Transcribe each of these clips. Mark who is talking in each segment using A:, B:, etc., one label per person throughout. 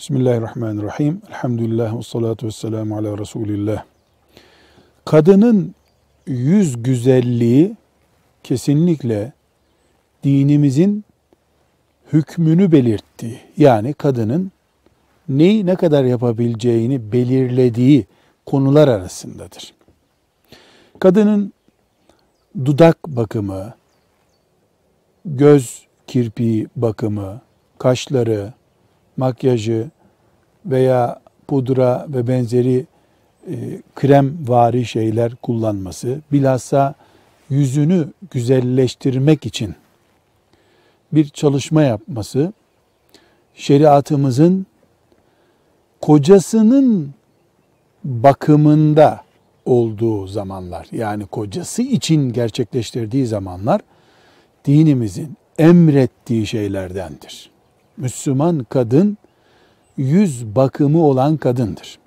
A: Bismillahirrahmanirrahim. Elhamdülillah ve salatu ve selamu ala Resulillah. Kadının yüz güzelliği kesinlikle dinimizin hükmünü belirttiği, yani kadının neyi ne kadar yapabileceğini belirlediği konular arasındadır. Kadının dudak bakımı, göz kirpiği bakımı, kaşları, makyajı veya pudra ve benzeri kremvari şeyler kullanması, bilhassa yüzünü güzelleştirmek için bir çalışma yapması, şeriatımızın kocasının bakımında olduğu zamanlar, yani kocası için gerçekleştirdiği zamanlar, dinimizin emrettiği şeylerdendir. Müslüman kadın, yüz bakımı olan kadındır.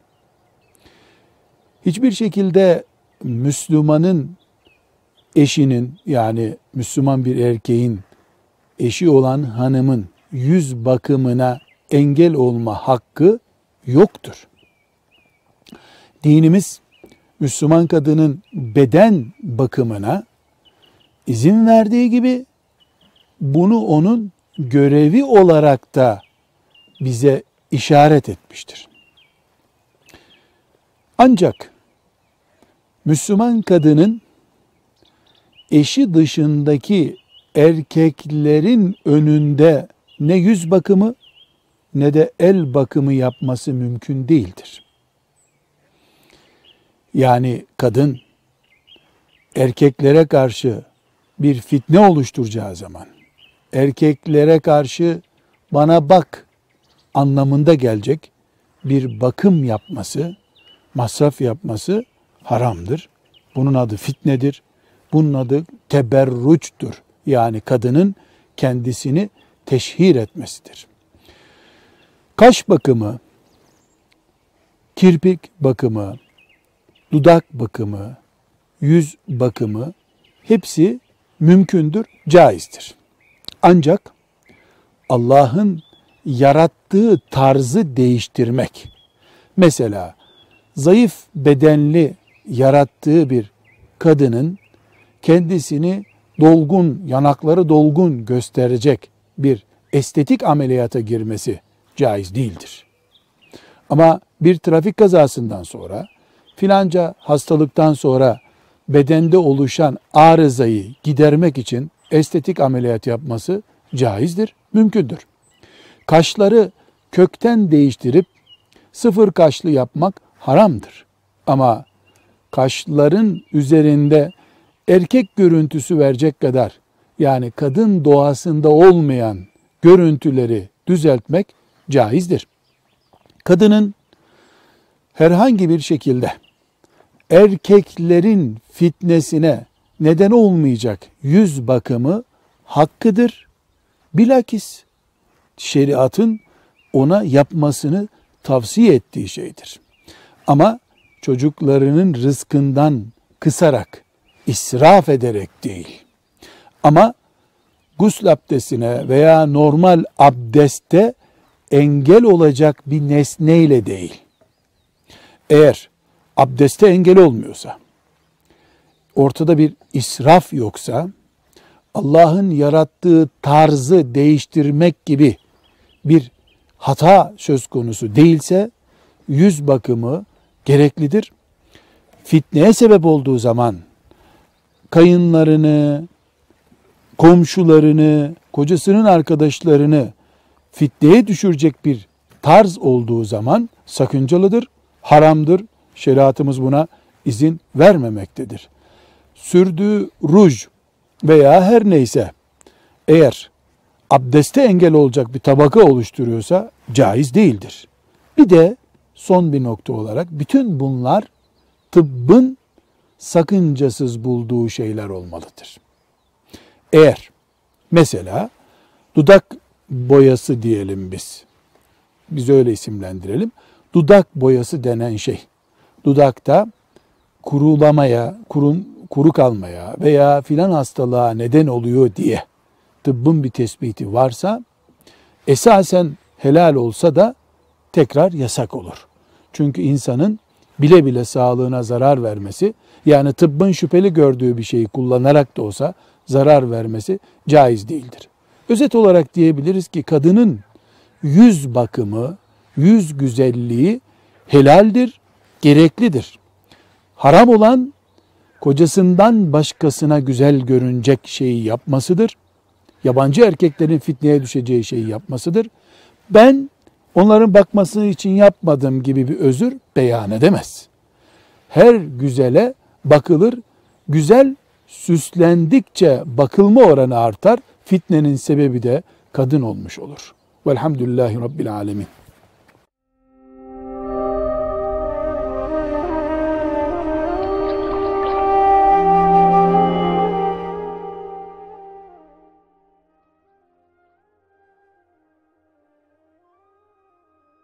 A: Hiçbir şekilde Müslümanın eşinin, yani Müslüman bir erkeğin eşi olan hanımın yüz bakımına engel olma hakkı yoktur. Dinimiz Müslüman kadının beden bakımına izin verdiği gibi bunu onun görevi olarak da bize işaret etmiştir. Ancak Müslüman kadının eşi dışındaki erkeklerin önünde ne yüz bakımı ne de el bakımı yapması mümkün değildir. Yani kadın erkeklere karşı bir fitne oluşturacağı zaman, erkeklere karşı bana bak anlamında gelecek bir bakım yapması, masraf yapması haramdır. Bunun adı fitnedir. Bunun adı teberruçtur. Yani kadının kendisini teşhir etmesidir. Kaş bakımı, kirpik bakımı, dudak bakımı, yüz bakımı hepsi mümkündür, caizdir. Ancak Allah'ın yarattığı tarzı değiştirmek, mesela zayıf bedenli yarattığı bir kadının kendisini dolgun, yanakları dolgun gösterecek bir estetik ameliyata girmesi caiz değildir. Ama bir trafik kazasından sonra, filanca hastalıktan sonra bedende oluşan arızayı gidermek için estetik ameliyat yapması caizdir, mümkündür. Kaşları kökten değiştirip sıfır kaşlı yapmak haramdır. Ama kaşların üzerinde erkek görüntüsü verecek kadar, yani kadın doğasında olmayan görüntüleri düzeltmek caizdir. Kadının herhangi bir şekilde erkeklerin fitnesine neden olmayacak yüz bakımı hakkıdır. Bilakis şeriatın ona yapmasını tavsiye ettiği şeydir. Ama çocuklarının rızkından kısarak, israf ederek değil. Ama gusül abdestine veya normal abdeste engel olacak bir nesneyle değil. Eğer abdeste engel olmuyorsa, ortada bir israf yoksa, Allah'ın yarattığı tarzı değiştirmek gibi bir hata söz konusu değilse, yüz bakımı gereklidir. Fitneye sebep olduğu zaman kayınlarını, komşularını, kocasının arkadaşlarını fitneye düşürecek bir tarz olduğu zaman sakıncalıdır, haramdır. Şeriatımız buna izin vermemektedir. Sürdüğü ruj veya her neyse, eğer abdeste engel olacak bir tabaka oluşturuyorsa caiz değildir. Bir de son bir nokta olarak, bütün bunlar tıbbın sakıncasız bulduğu şeyler olmalıdır. Eğer mesela dudak boyası diyelim biz öyle isimlendirelim. Dudak boyası denen şey, dudakta kurulamaya, kuru kalmaya veya filan hastalığa neden oluyor diye tıbbın bir tespiti varsa, esasen helal olsa da tekrar yasak olur. Çünkü insanın bile bile sağlığına zarar vermesi, yani tıbbın şüpheli gördüğü bir şeyi kullanarak da olsa zarar vermesi caiz değildir. Özet olarak diyebiliriz ki kadının yüz bakımı, yüz güzelliği helaldir, gereklidir. Haram olan kocasından başkasına güzel görünecek şeyi yapmasıdır. Yabancı erkeklerin fitneye düşeceği şeyi yapmasıdır. Ben onların bakması için yapmadım gibi bir özür beyan edemez. Her güzele bakılır. Güzel süslendikçe bakılma oranı artar. Fitnenin sebebi de kadın olmuş olur. Velhamdülillahi Rabbil Alemin.